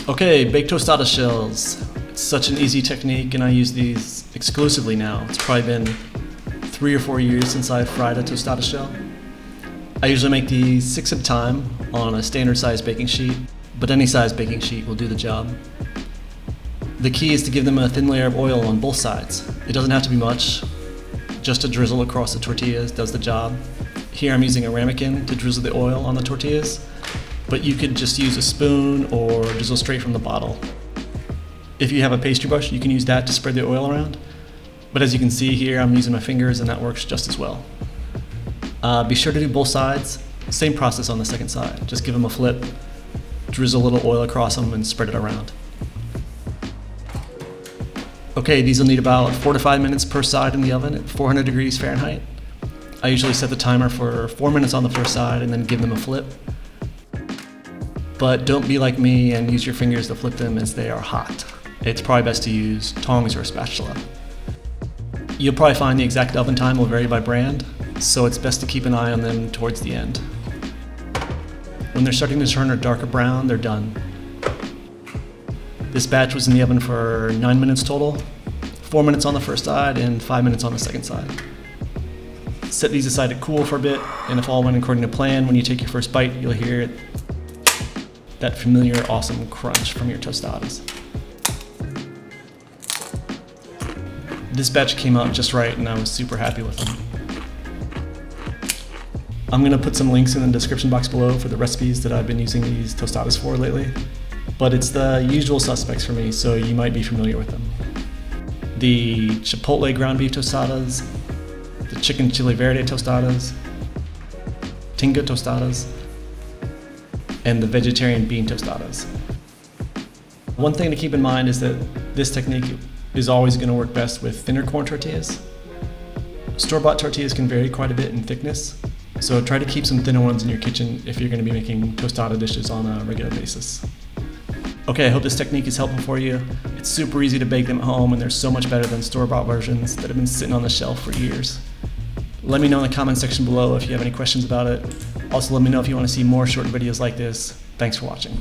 Okay, baked tostada shells. It's such an easy technique and I use these exclusively now. It's probably been 3 or 4 years since I've fried a tostada shell. I usually make these 6 at a time on a standard size baking sheet, but any size baking sheet will do the job. The key is to give them a thin layer of oil on both sides. It doesn't have to be much, just a drizzle across the tortillas does the job. Here I'm using a ramekin to drizzle the oil on the tortillas, but you could just use a spoon or drizzle straight from the bottle. If you have a pastry brush, you can use that to spread the oil around. But as you can see here, I'm using my fingers and that works just as well. Be sure to do both sides. Same process on the second side. Just give them a flip, drizzle a little oil across them and spread it around. Okay, these will need about 4 to 5 minutes per side in the oven at 400 degrees Fahrenheit. I usually set the timer for 4 minutes on the first side and then give them a flip. But don't be like me and use your fingers to flip them as they are hot. It's probably best to use tongs or a spatula. You'll probably find the exact oven time will vary by brand, so it's best to keep an eye on them towards the end. When they're starting to turn a darker brown, they're done. This batch was in the oven for 9 minutes total, 4 minutes on the first side and 5 minutes on the second side. Set these aside to cool for a bit, and if all went according to plan, when you take your first bite, you'll hear that familiar, awesome crunch from your tostadas. This batch came out just right and I was super happy with them. I'm going to put some links in the description box below for the recipes that I've been using these tostadas for lately, but it's the usual suspects for me, so you might be familiar with them. The chipotle ground beef tostadas, the chicken chile verde tostadas, tinga tostadas, and the vegetarian bean tostadas. One thing to keep in mind is that this technique is always going to work best with thinner corn tortillas. Store-bought tortillas can vary quite a bit in thickness, so try to keep some thinner ones in your kitchen if you're going to be making tostada dishes on a regular basis. Okay, I hope this technique is helpful for you. It's super easy to bake them at home and they're so much better than store-bought versions that have been sitting on the shelf for years. Let me know in the comment section below if you have any questions about it. Also, let me know if you want to see more short videos like this. Thanks for watching.